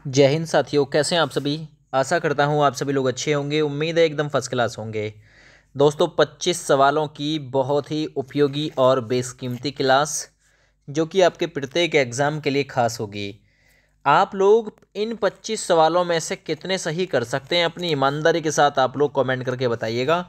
जय हिंद साथियों, कैसे हैं आप सभी। आशा करता हूं आप सभी लोग अच्छे होंगे। उम्मीद है एकदम फर्स्ट क्लास होंगे। दोस्तों 25 सवालों की बहुत ही उपयोगी और बेशकीमती क्लास जो कि आपके प्रत्येक एग्ज़ाम के लिए खास होगी। आप लोग इन 25 सवालों में से कितने सही कर सकते हैं, अपनी ईमानदारी के साथ आप लोग कमेंट करके बताइएगा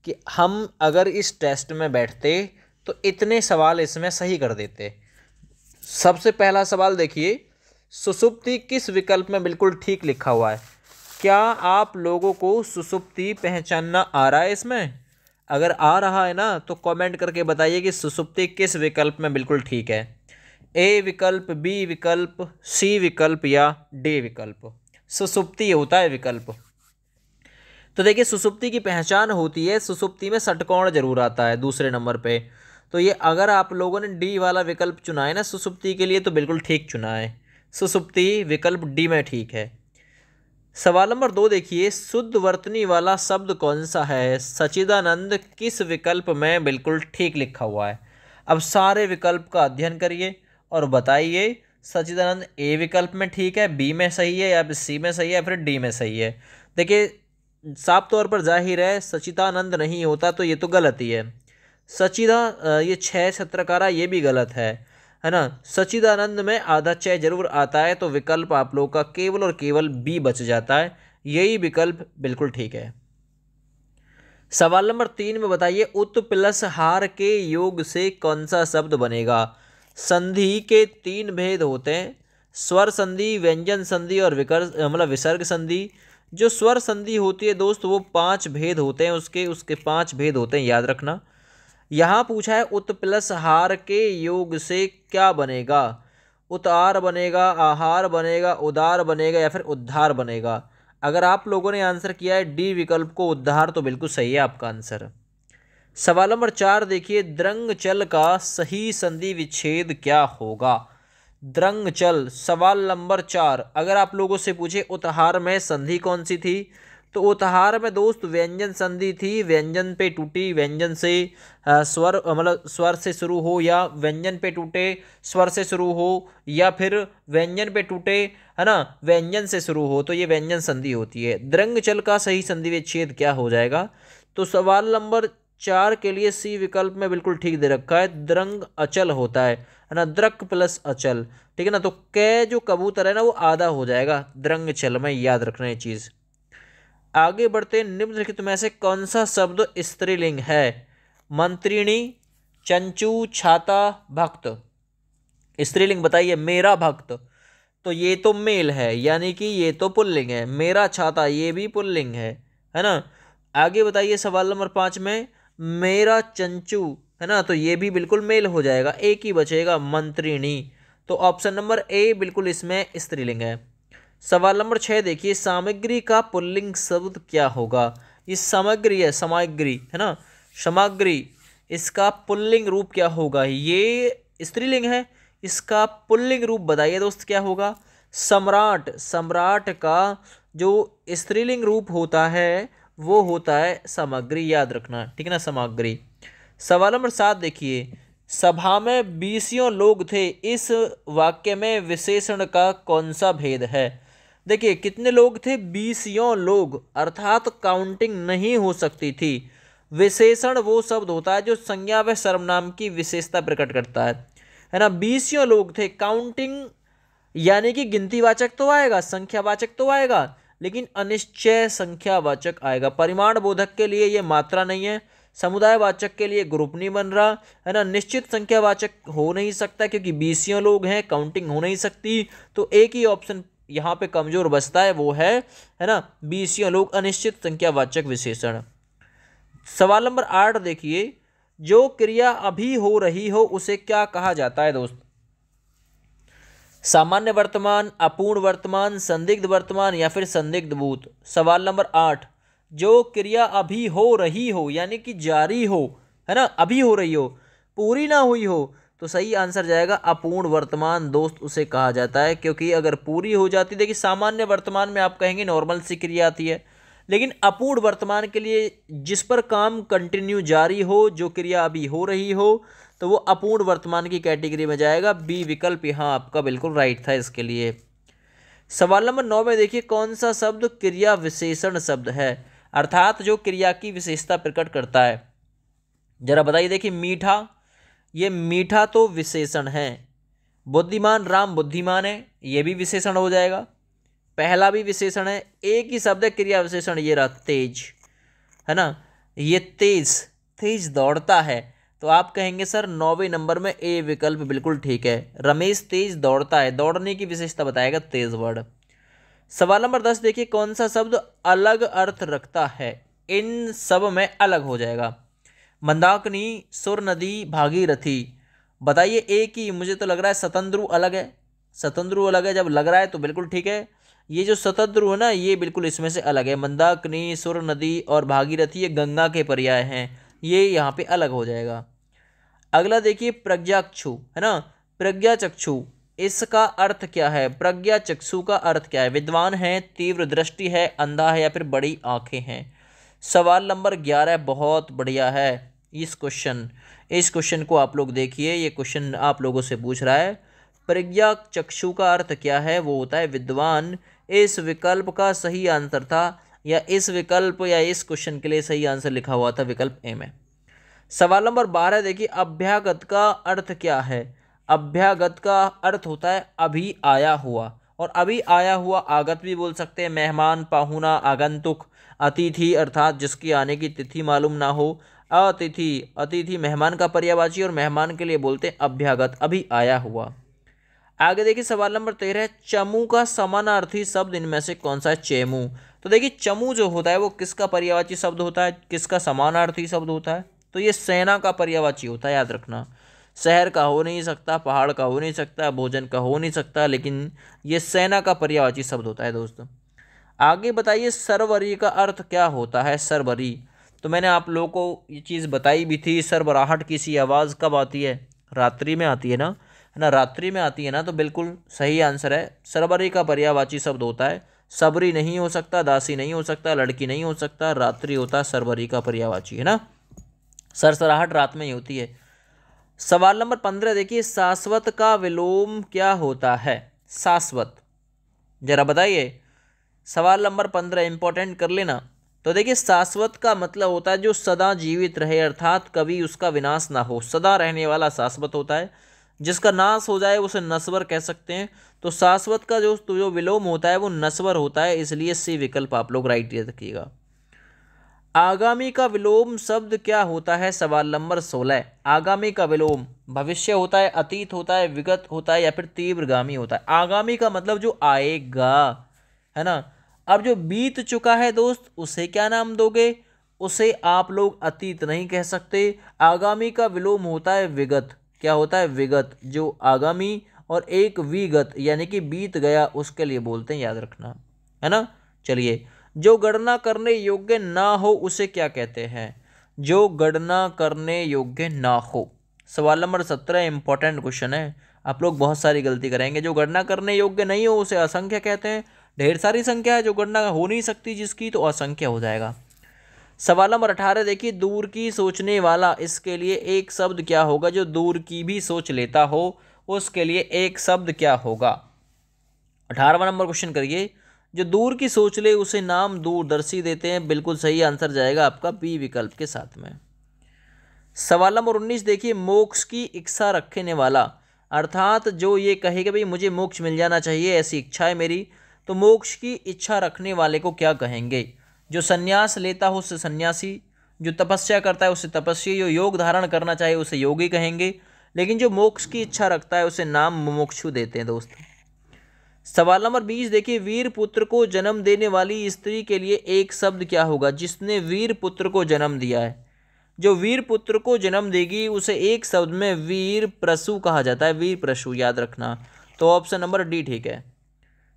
कि हम अगर इस टेस्ट में बैठते तो इतने सवाल इसमें सही कर देते। सबसे पहला सवाल देखिए, सुसुप्ति किस विकल्प में बिल्कुल ठीक लिखा हुआ है। क्या आप लोगों को सुसुप्ति पहचानना आ रहा है इसमें? अगर आ रहा है ना तो कमेंट करके बताइए कि सुसुप्ति किस विकल्प में बिल्कुल ठीक है। ए विकल्प, बी विकल्प, सी विकल्प या डी विकल्प। सुसुप्ति होता है विकल्प। तो देखिए, सुसुप्ति की पहचान होती है, सुसुप्ति में षटकोण जरूर आता है दूसरे नंबर पे। तो ये अगर आप लोगों ने डी वाला विकल्प चुना है ना सुसुप्ति के लिए, तो बिल्कुल ठीक चुना है। सुसुप्ति विकल्प डी में ठीक है। सवाल नंबर 2 देखिए, शुद्ध वर्तनी वाला शब्द कौन सा है। सच्चिदानंद किस विकल्प में बिल्कुल ठीक लिखा हुआ है। अब सारे विकल्प का अध्ययन करिए और बताइए सच्चिदानंद ए विकल्प में ठीक है, बी में सही है, या फिर सी में सही है, या फिर डी में सही है। देखिए, साफ तौर पर जाहिर है सच्चिदानंद नहीं होता तो ये तो गलत ही है। ये 6 छत्रकारा ये भी गलत है ना। सच्चिदानंद में आधा चय जरूर आता है, तो विकल्प आप लोग का केवल और केवल बी बच जाता है। यही विकल्प बिल्कुल ठीक है। सवाल नंबर 3 में बताइए, उत प्लस हार के योग से कौन सा शब्द बनेगा। संधि के 3 भेद होते हैं, स्वर संधि, व्यंजन संधि और विसर्ग संधि। जो स्वर संधि होती है दोस्त, वो 5 भेद होते हैं, उसके 5 भेद होते हैं, याद रखना। यहाँ पूछा है उत प्लस हार के योग से क्या बनेगा। उतार बनेगा, आहार बनेगा, उदार बनेगा या फिर उद्धार बनेगा। अगर आप लोगों ने आंसर किया है डी विकल्प को, उद्धार, तो बिल्कुल सही है आपका आंसर। सवाल नंबर 4 देखिए, द्रंगचल का सही संधि विच्छेद क्या होगा। द्रंगचल सवाल नंबर 4 अगर आप लोगों से पूछे उतहार में संधि कौन सी थी, तो उतहार में दोस्त व्यंजन संधि थी। व्यंजन पे टूटी, व्यंजन से स्वर से शुरू हो, या व्यंजन पे टूटे स्वर से शुरू हो, या फिर व्यंजन पे टूटे है ना व्यंजन से शुरू हो, तो ये व्यंजन संधि होती है। द्रंगचल का सही संधि विच्छेद क्या हो जाएगा। तो सवाल नंबर 4 के लिए सी विकल्प में बिल्कुल ठीक दे रखा है, द्रंग अचल होता है ना, द्रक प्लस अचल, ठीक है ना। तो कै जो कबूतर है ना वो आधा हो जाएगा द्रंग चल में, याद रखना ये चीज। आगे बढ़ते, निम्नलिखित में से कौन सा शब्द स्त्रीलिंग है। मंत्रिणी, चंचू, छाता, भक्त। स्त्रीलिंग बताइए। मेरा भक्त, तो ये तो मेल है, यानी कि ये तो पुल्लिंग है। मेरा छाता ये भी पुल्लिंग है ना। आगे बताइए सवाल नंबर 5 में, मेरा चंचू है ना, तो ये भी बिल्कुल मेल हो जाएगा, एक ही बचेगा मंत्रिणी। तो ऑप्शन नंबर ए बिल्कुल इसमें स्त्रीलिंग है। सवाल नंबर 6 देखिए, सामग्री का पुल्लिंग शब्द क्या होगा। ये सामग्री है, सामग्री है ना, सामग्री, इसका पुल्लिंग रूप क्या होगा। ये स्त्रीलिंग है, इसका पुल्लिंग रूप बताइए दोस्त क्या होगा। सम्राट, सम्राट का जो स्त्रीलिंग रूप होता है वो होता है सामग्री, याद रखना, ठीक है ना, सामग्री। सवाल नंबर 7 देखिए, सभा में 20 लोग थे, इस वाक्य में विशेषण का कौन सा भेद है। देखिए कितने लोग थे, 20 लोग, अर्थात काउंटिंग नहीं हो सकती थी। विशेषण वो शब्द होता है जो संज्ञा व सर्वनाम की विशेषता प्रकट करता है ना। 20 लोग थे, काउंटिंग यानी कि गिनतीवाचक तो आएगा, संख्यावाचक तो आएगा, लेकिन अनिश्चय संख्यावाचक आएगा। परिमाण बोधक के लिए ये मात्रा नहीं है, समुदायवाचक के लिए ग्रुप नहीं बन रहा है ना। निश्चित संख्यावाचक हो नहीं सकता क्योंकि 20 लोग हैं, काउंटिंग हो नहीं सकती। तो एक ही ऑप्शन यहाँ पे कमजोर बचता है, वो है ना 20 लोग, अनिश्चित संख्यावाचक विशेषण। सवाल नंबर 8 देखिए, जो क्रिया अभी हो रही हो उसे क्या कहा जाता है दोस्त। सामान्य वर्तमान, अपूर्ण वर्तमान, संदिग्ध वर्तमान या फिर संदिग्ध भूत। सवाल नंबर 8, जो क्रिया अभी हो रही हो यानी कि जारी हो, है ना, अभी हो रही हो, पूरी ना हुई हो, तो सही आंसर जाएगा अपूर्ण वर्तमान दोस्त, उसे कहा जाता है। क्योंकि अगर पूरी हो जाती, देखिए सामान्य वर्तमान में आप कहेंगे नॉर्मल सी क्रिया आती है, लेकिन अपूर्ण वर्तमान के लिए जिस पर काम कंटिन्यू जारी हो, जो क्रिया अभी हो रही हो, तो वो अपूर्ण वर्तमान की कैटेगरी में जाएगा। बी विकल्प यहाँ आपका बिल्कुल राइट था इसके लिए। सवाल नंबर 9 में देखिए कौन सा शब्द क्रिया विशेषण शब्द है, अर्थात जो क्रिया की विशेषता प्रकट करता है। जरा बताइए। देखिए मीठा, ये मीठा तो विशेषण है। बुद्धिमान, राम बुद्धिमान है, ये भी विशेषण हो जाएगा। पहला भी विशेषण है। एक ही शब्द है क्रिया विशेषण, ये रहा तेज, है ना। ये तेज, तेज दौड़ता है, तो आप कहेंगे सर 9वें नंबर में ए विकल्प बिल्कुल ठीक है। रमेश तेज दौड़ता है, दौड़ने की विशेषता बताएगा तेज वर्ड। सवाल नंबर 10 देखिए कौन सा शब्द अलग अर्थ रखता है, इन सब में अलग हो जाएगा। मंदाकिनी, सुर नदी, भागीरथी। बताइए एक ही, मुझे तो लग रहा है शतंद्रु अलग है, शतंद्रु अलग है। जब लग रहा है तो बिल्कुल ठीक है। ये जो शतंद्रु है ना, ये बिल्कुल इसमें से अलग है। मंदाकिनी, सुर नदी और भागीरथी ये गंगा के पर्याय हैं, ये यहाँ पे अलग हो जाएगा। अगला देखिए प्रज्ञाचक्षु, है ना, प्रज्ञाचक्षु, इसका अर्थ क्या है? प्रज्ञाचक्षु का अर्थ क्या है? विद्वान है, तीव्र दृष्टि है, अंधा है या फिर बड़ी आंखें हैं। सवाल नंबर 11 बहुत बढ़िया है। इस क्वेश्चन को आप लोग देखिए, ये क्वेश्चन आप लोगों से पूछ रहा है प्रज्ञाचक्षु का अर्थ क्या है, वो होता है विद्वान। इस विकल्प का सही आंसर था, या इस विकल्प या इस क्वेश्चन के लिए सही आंसर लिखा हुआ था विकल्प ए में। सवाल नंबर 12 देखिए अभ्यागत का अर्थ क्या है? अभ्यागत का अर्थ होता है अभी आया हुआ, और अभी आया हुआ आगत भी बोल सकते हैं, मेहमान, पाहुना, आगंतुक। अतिथि अर्थात जिसकी आने की तिथि मालूम ना हो। अतिथि, अतिथि मेहमान का पर्यायवाची, और मेहमान के लिए बोलते हैं अभ्यागत, अभी आया हुआ। आगे देखिए सवाल नंबर 13 चमू का समानार्थी शब्द इनमें से कौन सा है? चेमू। तो देखिए चमू जो होता है वो किसका पर्यायवाची शब्द होता है, किसका समानार्थी शब्द होता है? तो ये सेना का पर्यायवाची होता है, याद रखना। शहर का हो नहीं सकता, पहाड़ का हो नहीं सकता, भोजन का हो नहीं सकता, लेकिन ये सेना का पर्यायवाची शब्द होता है दोस्तों। आगे बताइए सरबरी का अर्थ क्या होता है? सरबरी, तो मैंने आप लोगों को ये चीज़ बताई भी थी। सरबराहट की सी आवाज़ कब आती है? रात्रि में आती है ना, है ना, रात्रि में आती है ना, तो बिल्कुल सही आंसर है। सरबरी का पर्यायवाची शब्द होता है। सबरी नहीं हो सकता, दासी नहीं हो सकता, लड़की नहीं हो सकता, रात्रि होता है सरबरी का पर्यायवाची, है ना। सरसराहट रात में ही होती है। सवाल नंबर 15 देखिए शाश्वत का विलोम क्या होता है? शाश्वत, जरा बताइए। सवाल नंबर 15 इंपॉर्टेंट कर लेना। तो देखिए शाश्वत का मतलब होता है जो सदा जीवित रहे, अर्थात कभी उसका विनाश ना हो, सदा रहने वाला शाश्वत होता है। जिसका नाश हो जाए उसे नश्वर कह सकते हैं। तो शाश्वत का जो विलोम होता है वो नश्वर होता है, इसलिए सी विकल्प आप लोग राइट रखिएगा। आगामी का विलोम शब्द क्या होता है? सवाल नंबर 16 आगामी का विलोम भविष्य होता है, अतीत होता है, विगत होता है या फिर तीव्रगामी होता है। आगामी का मतलब जो आएगा, है ना। अब जो बीत चुका है दोस्त, उसे क्या नाम दोगे? उसे आप लोग अतीत नहीं कह सकते। आगामी का विलोम होता है विगत। क्या होता है? विगत। जो आगामी और एक विगत यानी कि बीत गया, उसके लिए बोलते हैं, याद रखना, है ना। चलिए, जो गणना करने योग्य ना हो उसे क्या कहते हैं? जो गणना करने योग्य ना हो। सवाल नंबर 17 इंपॉर्टेंट क्वेश्चन है, आप लोग बहुत सारी गलती करेंगे। जो गणना करने योग्य नहीं हो उसे असंख्य कहते हैं। ढेर सारी संख्या है जो गणना हो नहीं सकती जिसकी, तो असंख्य हो जाएगा। सवाल नंबर 18 देखिए दूर की सोचने वाला, इसके लिए एक शब्द क्या होगा? जो दूर की भी सोच लेता हो उसके लिए एक शब्द क्या होगा? 18वां नंबर क्वेश्चन करिए। जो दूर की सोच ले उसे नाम दूरदर्शी देते हैं। बिल्कुल सही आंसर जाएगा आपका बी विकल्प के साथ में। सवाल नंबर 19 देखिए मोक्ष की इच्छा रखने वाला, अर्थात जो ये कहेगा भाई मुझे मोक्ष मिल जाना चाहिए, ऐसी इच्छा है मेरी, तो मोक्ष की इच्छा रखने वाले को क्या कहेंगे? जो संन्यास लेता हो उसे सन्यासी, जो तपस्या करता है उसे तपस्वी, जो योग धारण करना चाहे उसे योगी कहेंगे, लेकिन जो मोक्ष की इच्छा रखता है उसे नाम मुमुक्षु देते हैं दोस्त। सवाल नंबर 20 देखिए वीर पुत्र को जन्म देने वाली स्त्री के लिए एक शब्द क्या होगा? जिसने वीर पुत्र को जन्म दिया है, जो वीर पुत्र को जन्म देगी उसे एक शब्द में वीर प्रसू कहा जाता है। वीर प्रसू, याद रखना। तो ऑप्शन नंबर डी ठीक है।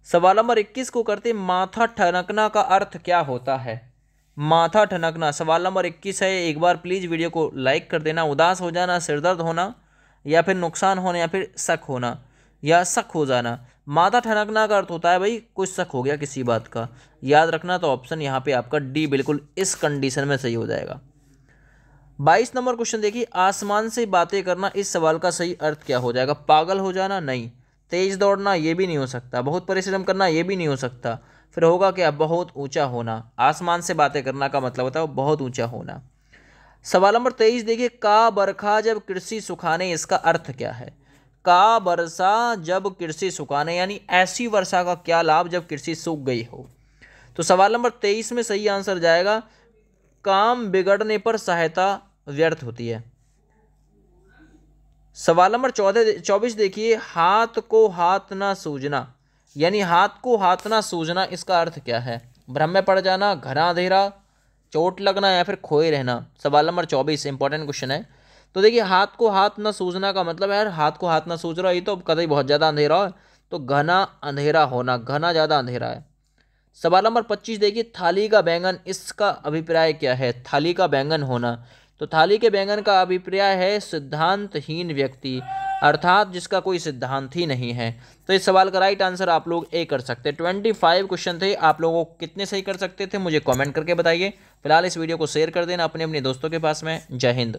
सवाल नंबर 21 को करते, माथा ठनकना का अर्थ क्या होता है? माथा ठनकना सवाल नंबर 21 है। एक बार प्लीज़ वीडियो को लाइक कर देना। उदास हो जाना, सिरदर्द होना, या फिर नुकसान होना, या फिर शक होना, या शक हो जाना। माथा ठनकना का अर्थ होता है भाई कुछ शक हो गया किसी बात का, याद रखना। तो ऑप्शन यहाँ पे आपका डी बिल्कुल इस कंडीशन में सही हो जाएगा। 22 नंबर क्वेश्चन देखिए आसमान से बातें करना, इस सवाल का सही अर्थ क्या हो जाएगा? पागल हो जाना? नहीं। तेज दौड़ना ये भी नहीं हो सकता, बहुत परिश्रम करना ये भी नहीं हो सकता, फिर होगा क्या, बहुत ऊंचा होना। आसमान से बातें करना का मतलब होता है बहुत ऊंचा होना। सवाल नंबर 23 देखिए, का बरखा जब कृषि सुखाने, इसका अर्थ क्या है। का वर्षा जब कृषि सुखाने, यानी ऐसी वर्षा का क्या लाभ जब कृषि सूख गई हो। तो सवाल नंबर 23 में सही आंसर जाएगा, काम बिगड़ने पर सहायता व्यर्थ होती है। सवाल नंबर 24 देखिए, हाथ को हाथ ना सूझना, यानी हाथ को हाथ ना सूझना, इसका अर्थ क्या है। भ्रम में पड़ जाना, घना अंधेरा, चोट लगना या फिर खोए रहना। सवाल नंबर 24 इंपॉर्टेंट क्वेश्चन है। तो देखिए, हाथ को हाथ ना सूझना का मतलब है यार हाथ को हाथ ना सूझ रहा, ये तो कतई बहुत ज़्यादा अंधेरा है, तो घना अंधेरा होना, घना ज़्यादा अंधेरा है। सवाल नंबर 25 देखिए, थाली का बैंगन, इसका अभिप्राय क्या है। थाली का बैंगन होना, तो थाली के बैंगन का अभिप्राय है सिद्धांतहीन व्यक्ति, अर्थात जिसका कोई सिद्धांत ही नहीं है। तो इस सवाल का राइट आंसर आप लोग ए कर सकते हैं। 25 क्वेश्चन थे, आप लोगों को कितने सही कर सकते थे मुझे कमेंट करके बताइए। फिलहाल इस वीडियो को शेयर कर देना अपने अपने दोस्तों के पास में। जय हिंद।